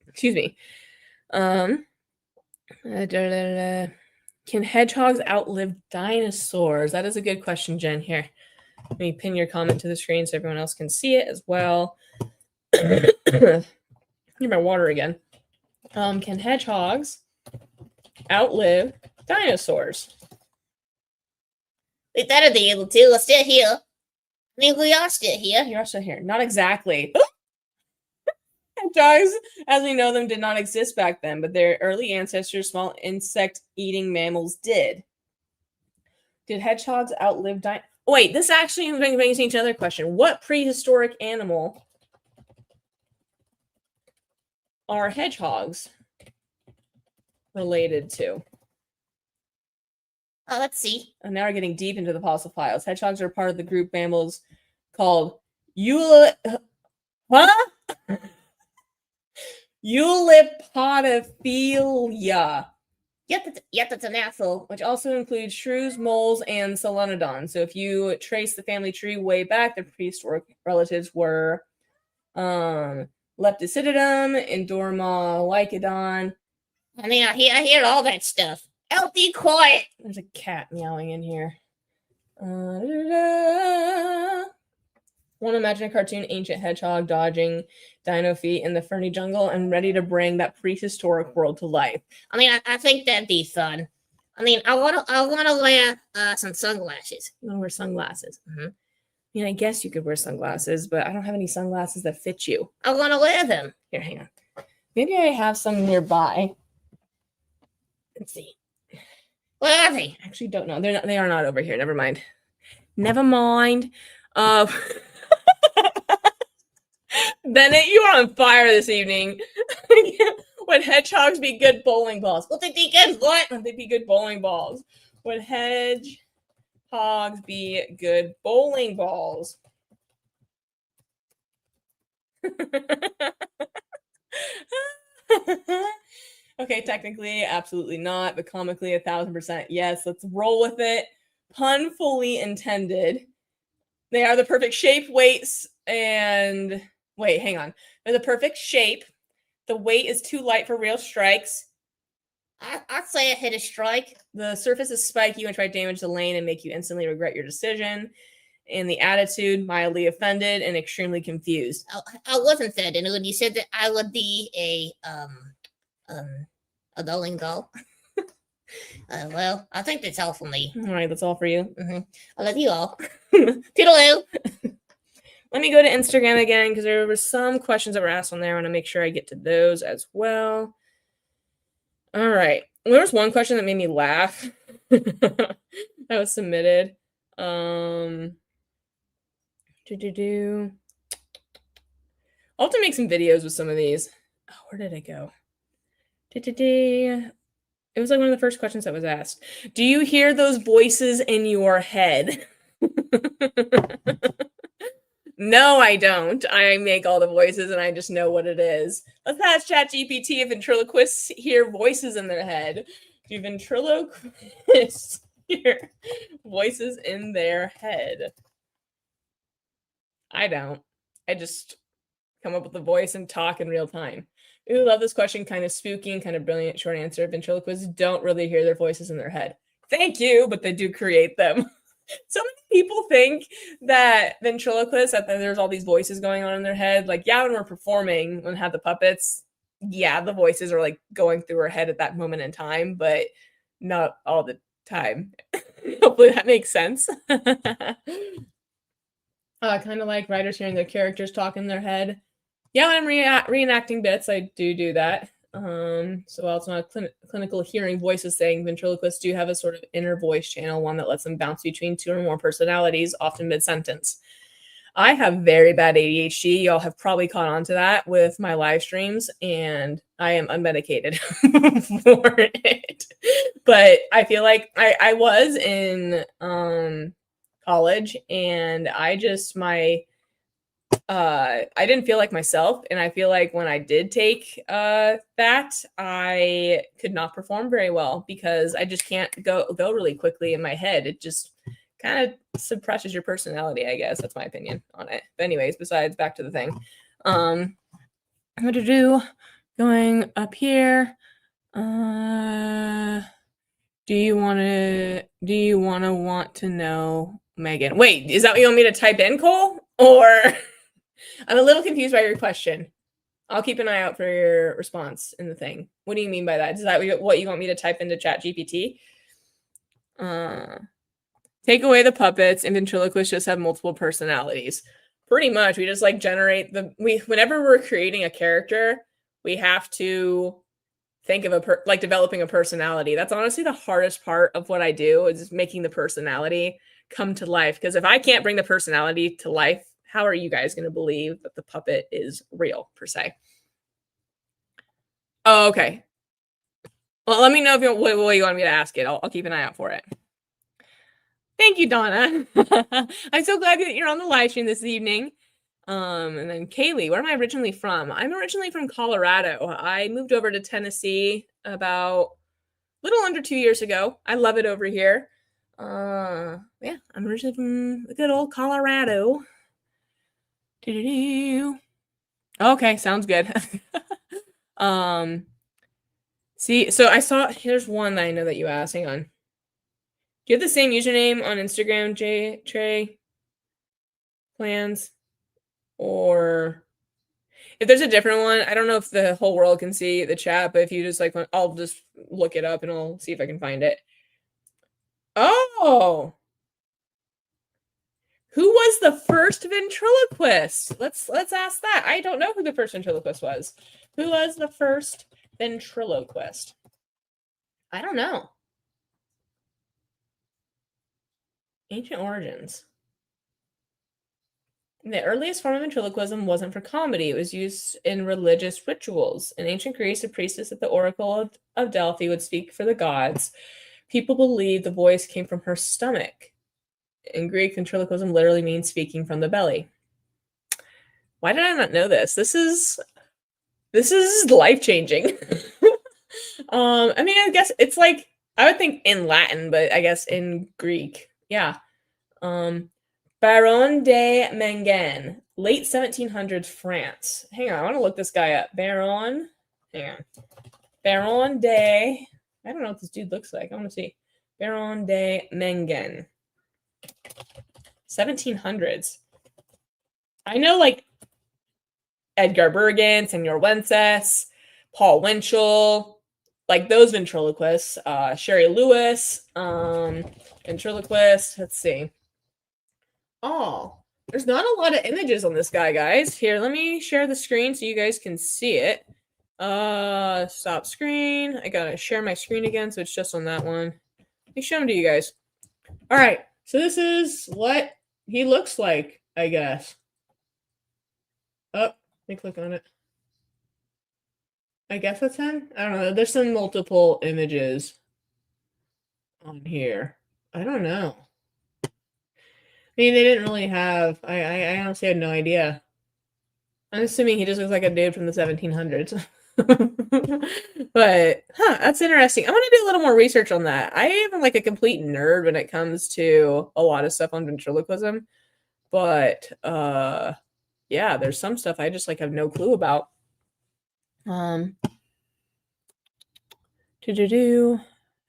S1: Excuse me. Can hedgehogs outlive dinosaurs? That is a good question, Jen. Here, let me pin your comment to the screen so everyone else can see it as well. Need my water again. Can hedgehogs outlive dinosaurs?
S2: We better be able to. We're still here. I mean, we are still here.
S1: You're also here. Not exactly. Hedgehogs, as we know them, did not exist back then, but their early ancestors, small insect-eating mammals, did. Did hedgehogs outlive dinosaurs? Oh, wait, this actually brings me to another question. What prehistoric animal are hedgehogs related to?
S2: Let's see.
S1: And now we're getting deep into the fossil files. Hedgehogs are part of the group mammals called Eulipodophilia.
S2: Yep, that's an asshole.
S1: Which also includes shrews, moles, and solenodons. So if you trace the family tree way back, the prehistoric relatives were Leptocydodon, Endorma,
S2: I mean, I hear all that stuff. Oh, be quiet.
S1: There's a cat meowing in here. Want to imagine a cartoon ancient hedgehog dodging dino feet in the ferny jungle and ready to bring that prehistoric world to life.
S2: I mean, I think that'd be fun. I mean, I wanna wear some sunglasses.
S1: You want to wear sunglasses?
S2: Mm-hmm.
S1: I mean, I guess you could wear sunglasses, but I don't have any sunglasses that fit you.
S2: I want to wear them.
S1: Here, hang on. Maybe I have some nearby. Let's see.
S2: Where are they?
S1: I actually don't know. They are not over here. Never mind. Never mind. Bennett, you are on fire this evening. Would hedgehogs be good bowling balls?
S2: Would they be good what?
S1: Would they be good bowling balls? Would hedgehogs be good bowling balls? Okay, technically, absolutely not, but comically, 1,000% yes. Let's roll with it. Pun fully intended. They are the perfect shape, weights, and wait, hang on. They're the perfect shape. The weight is too light for real strikes.
S2: I'd say I hit a strike.
S1: The surface is spiky and try to damage the lane and make you instantly regret your decision. And the attitude, mildly offended and extremely confused.
S2: I wasn't offended when you said that I would be a bowling ball. Well, I think that's all for me.
S1: All right, that's all for you.
S2: Mm-hmm. I love you all. Toodaloo.
S1: Let me go to Instagram again because there were some questions that were asked on there. I want to make sure I get to those as well. All right. There was one question that made me laugh that was submitted. I'll have to make some videos with some of these. Oh, where did it go? It was like one of the first questions that was asked. Do you hear those voices in your head? No, I don't. I make all the voices and I just know what it is. Let's ask ChatGPT if ventriloquists hear voices in their head. Do ventriloquists hear voices in their head? I don't. I just come up with a voice and talk in real time. Ooh, love this question. Kind of spooky and kind of brilliant. Short answer. Ventriloquists don't really hear their voices in their head. Thank you, but they do create them. So many people think that ventriloquists, that there's all these voices going on in their head. Like, yeah, when we're performing, when we have the puppets, yeah, the voices are like going through our head at that moment in time, but not all the time. Hopefully that makes sense. Kind of like writers hearing their characters talk in their head. Yeah, when I'm reenacting bits, I do that. So while it's not clinical hearing voices saying, ventriloquists do have a sort of inner voice channel, one that lets them bounce between two or more personalities, often mid-sentence. I have very bad ADHD. Y'all have probably caught on to that with my live streams, and I am unmedicated for it. But I feel like I was in college, and I didn't feel like myself, and I feel like when I did take that, I could not perform very well because I just can't go really quickly in my head. It just kind of suppresses your personality, I guess. That's my opinion on it. But anyways, besides, back to the thing. What to do? Going up here. Do you want to know, Megan? Wait, is that what you want me to type in, Cole? Or I'm a little confused by your question. I'll keep an eye out for your response in the thing. What do you mean by that? Is that what you want me to type into ChatGPT? Take away the puppets, and ventriloquists just have multiple personalities. Pretty much, we just like generate whenever we're creating a character, we have to think of developing a personality. That's honestly the hardest part of what I do, is making the personality come to life. Because if I can't bring the personality to life, how are you guys going to believe that the puppet is real, per se? Oh, okay. Well, let me know what you want me to ask it. I'll keep an eye out for it. Thank you, Donna. I'm so glad that you're on the live stream this evening. And then Kaylee, where am I originally from? I'm originally from Colorado. I moved over to Tennessee about a little under 2 years ago. I love it over here. Yeah, I'm originally from the good old Colorado. Okay, sounds good. See, so I saw, here's one that I know that you asked. Hang on. Do you have the same username on Instagram, Trey Plans? Or if there's a different one, I don't know if the whole world can see the chat, but if you just I'll just look it up and I'll see if I can find it. Oh, who was the first ventriloquist? Let's ask that. I don't know who the first ventriloquist was. Who was the first ventriloquist? I don't know. Ancient origins. The earliest form of ventriloquism wasn't for comedy. It was used in religious rituals. In ancient Greece, a priestess at the Oracle of Delphi would speak for the gods. People believed the voice came from her stomach. In Greek, ventriloquism literally means speaking from the belly. Why did I not know this? This is life-changing. I mean, I guess it's like, I would think in Latin, but I guess in Greek. Yeah. Baron de Mengen, late 1700s France. Hang on, I want to look this guy up. Baron de, I don't know what this dude looks like. I want to see. Baron de Mengen. 1700s. I know like Edgar Bergen, Senor Wences, Paul Winchell, like those ventriloquists. Sherry Lewis, ventriloquist. Let's see. Oh, there's not a lot of images on this guy, guys. Here, let me share the screen so you guys can see it. Stop screen. I gotta share my screen again, so it's just on that one. Let me show him to you guys. All right, so this is what he looks like, I guess. Oh, Let me click on it. I guess that's him. I don't know. There's some multiple images on here. I don't know. I mean, they didn't really have. I honestly had no idea. I'm assuming he just looks like a dude from the 1700s. But that's interesting. I want to do a little more research on that. I am like a complete nerd when it comes to a lot of stuff on ventriloquism, but yeah, there's some stuff I just like have no clue about. How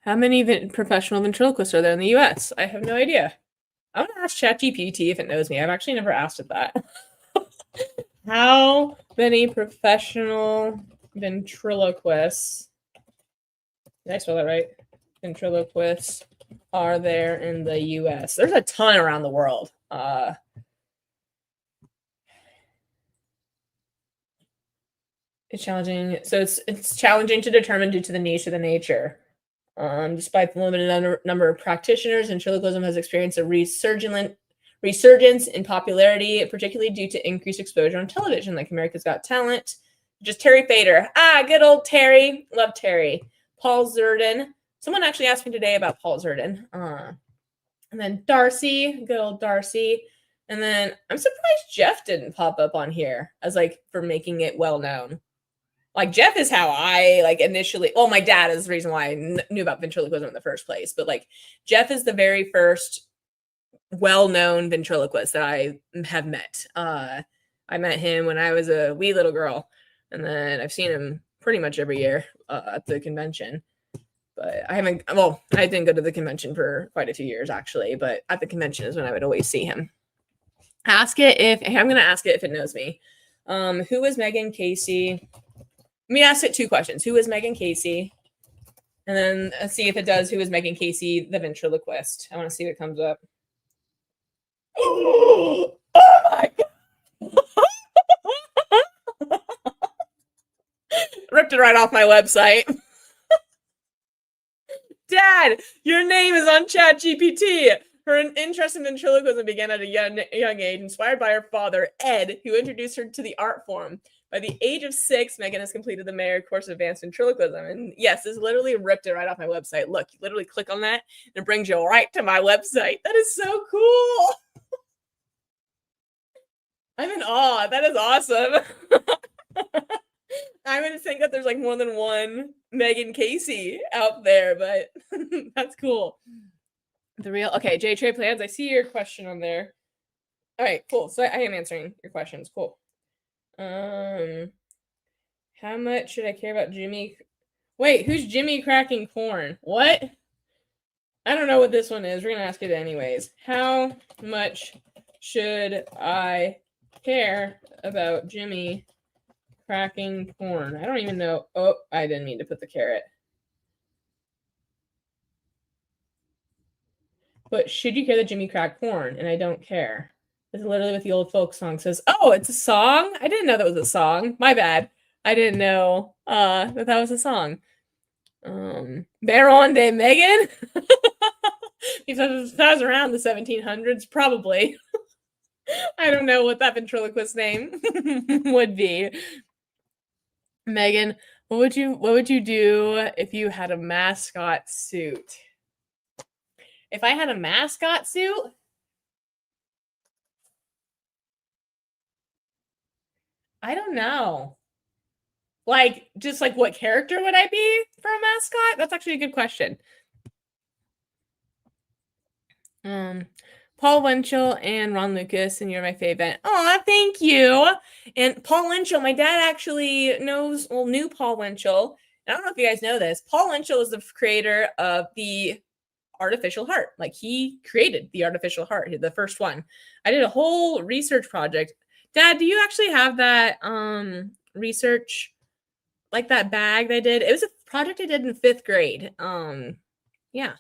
S1: many professional ventriloquists are there in the US? I have no idea. I'm gonna ask ChatGPT if it knows me. I've actually never asked it that. How many professional ventriloquists, did I spell that right? Ventriloquists are there in the US? There's a ton around the world. It's challenging. So it's challenging to determine due to the niche of the nature. Despite the limited number of practitioners, ventriloquism has experienced a resurgence in popularity, particularly due to increased exposure on television, like America's Got Talent. Just Terry Fader. Good old Terry. Love Terry. Paul Zerdin. Someone actually asked me today about Paul Zerdin. And then Darcy. Good old Darcy. And then I'm surprised Jeff didn't pop up on here as like for making it well known. Like Jeff is how I like initially. Well, my dad is the reason why I knew about ventriloquism in the first place. But like Jeff is the very first well-known ventriloquist that I have met. I met him when I was a wee little girl, and then I've seen him pretty much every year at the convention. But I haven't. Well, I didn't go to the convention for quite a few years actually. But at the convention is when I would always see him. Ask it if I'm going to ask it if it knows me. Who is Megan Casey? Let me ask it two questions. Who is Megan Casey? And then let's see if it does who is Megan Casey, the ventriloquist. I want to see if it comes up. Oh my God. Ripped it right off my website. Dad, your name is on ChatGPT. Her interest in ventriloquism began at a young age, inspired by her father, Ed, who introduced her to the art form. By the age of 6, Megan has completed the Mayer course of advanced ventriloquism. And yes, this literally ripped it right off my website. Look, you literally click on that and it brings you right to my website. That is so cool. I'm in awe. That is awesome. I'm going to think that there's like more than one Megan Casey out there, but that's cool. Okay, J Trey Plans. I see your question on there. All right, cool. So I am answering your questions. Cool. How much should I care about Jimmy? Wait, who's Jimmy cracking corn? What? I don't know what this one is. We're gonna ask it anyways. How much should I care about Jimmy cracking corn? I don't even know. Oh, I didn't mean to put the carrot. But should you care that Jimmy cracked corn? And I don't care. It's literally what the old folk song says. Oh, it's a song? I didn't know that was a song. My bad. I didn't know that was a song. Baron de Megan? If that was around the 1700s, probably. I don't know what that ventriloquist name would be. Megan, what would you do if you had a mascot suit? If I had a mascot suit? I don't know. Like, just like what character would I be for a mascot? That's actually a good question. Paul Winchell and Ron Lucas, and you're my favorite. Oh, thank you. And Paul Winchell, my dad actually knew Paul Winchell. And I don't know if you guys know this. Paul Winchell is the creator of the artificial heart. Like, he created the artificial heart, the first one. I did a whole research project. Dad, do you actually have that research, like that bag they did? It was a project I did in 5th grade. Yeah.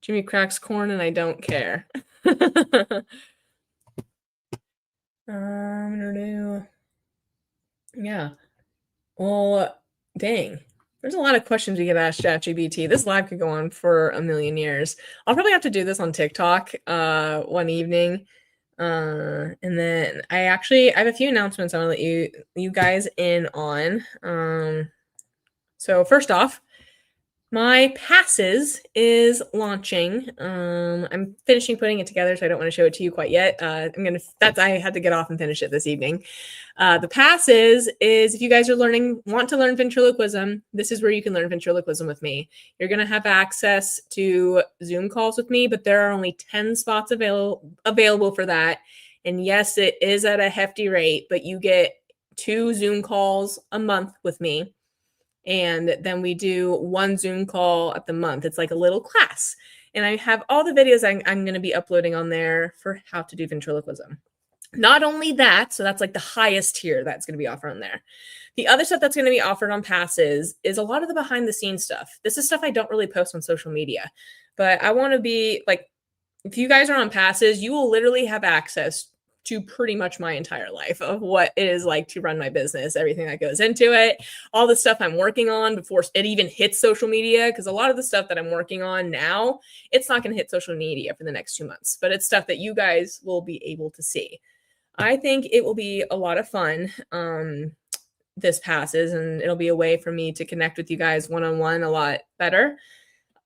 S1: Jimmy cracks corn and I don't care. Yeah. Well, dang. There's a lot of questions we could ask ChatGPT. This live could go on for a million years. I'll probably have to do this on TikTok one evening. And then I have a few announcements I want to let you guys in on. So first off, my passes is launching. I'm finishing putting it together, so I don't want to show it to you quite yet. I had to get off and finish it this evening. The passes is if you guys want to learn ventriloquism, this is where you can learn ventriloquism with me. You're going to have access to Zoom calls with me, but there are only 10 spots available for that. And yes, it is at a hefty rate, but you get 2 Zoom calls a month with me. And then we do 1 Zoom call at the month. It's like a little class. And I have all the videos I'm going to be uploading on there for how to do ventriloquism. Not only that, so that's like the highest tier that's going to be offered on there. The other stuff that's going to be offered on passes is a lot of the behind the scenes stuff. This is stuff I don't really post on social media, but I want to be like, if you guys are on passes, you will literally have access to pretty much my entire life of what it is like to run my business, everything that goes into it, all the stuff I'm working on before it even hits social media. Because a lot of the stuff that I'm working on now, it's not going to hit social media for the next 2 months, but it's stuff that you guys will be able to see. I think it will be a lot of fun. This passes, and it'll be a way for me to connect with you guys one-on-one a lot better.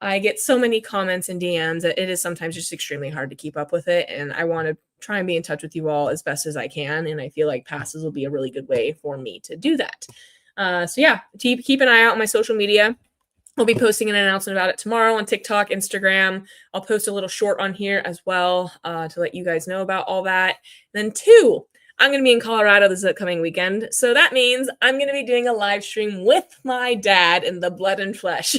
S1: I get so many comments and DMs that it is sometimes just extremely hard to keep up with it. And I want to try and be in touch with you all as best as I can. And I feel like passes will be a really good way for me to do that. So yeah, keep an eye out on my social media. I'll be posting an announcement about it tomorrow on TikTok, Instagram. I'll post a little short on here as well to let you guys know about all that. And then 2, I'm going to be in Colorado this upcoming weekend. So that means I'm going to be doing a live stream with my dad in the blood and flesh.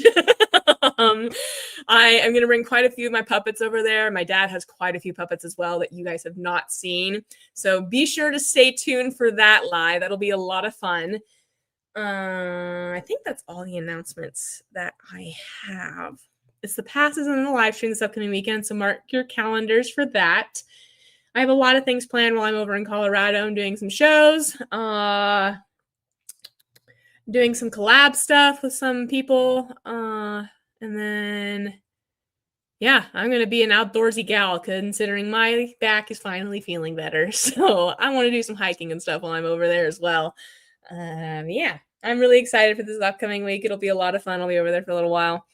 S1: I am going to bring quite a few of my puppets over there. My dad has quite a few puppets as well that you guys have not seen. So be sure to stay tuned for that live. That'll be a lot of fun. I think that's all the announcements that I have. It's the passes and the live stream this upcoming weekend, so mark your calendars for that. I have a lot of things planned while I'm over in Colorado. I'm doing some shows, doing some collab stuff with some people, and then, yeah, I'm going to be an outdoorsy gal considering my back is finally feeling better. So I want to do some hiking and stuff while I'm over there as well. Yeah, I'm really excited for this upcoming week. It'll be a lot of fun. I'll be over there for a little while.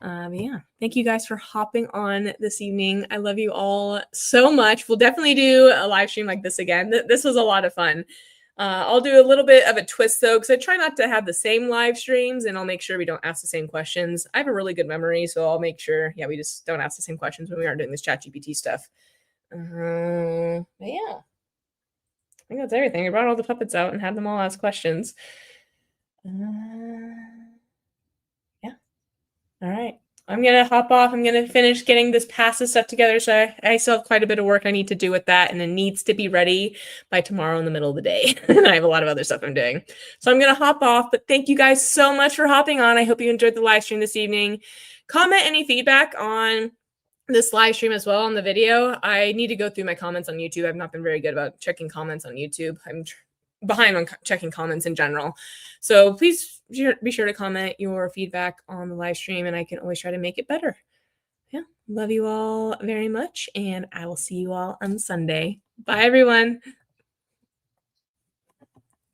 S1: Yeah, thank you guys for hopping on this evening. I love you all so much. We'll definitely do a live stream like this again. This was a lot of fun. I'll do a little bit of a twist though, because I try not to have the same live streams, and I'll make sure we don't ask the same questions. I have a really good memory, so I'll make sure, yeah, we just don't ask the same questions when we are doing this ChatGPT stuff. But yeah, I think that's everything. I brought all the puppets out and had them all ask questions. Yeah. All right. I'm going to hop off. I'm going to finish getting this passes stuff together. So I still have quite a bit of work I need to do with that. And it needs to be ready by tomorrow in the middle of the day. And I have a lot of other stuff I'm doing. So I'm going to hop off. But thank you guys so much for hopping on. I hope you enjoyed the live stream this evening. Comment any feedback on this live stream as well on the video. I need to go through my comments on YouTube. I've not been very good about checking comments on YouTube. I'm behind on checking comments in general. So please be sure to comment your feedback on the live stream, and I can always try to make it better. Yeah, love you all very much, and I will see you all on Sunday. Bye, everyone.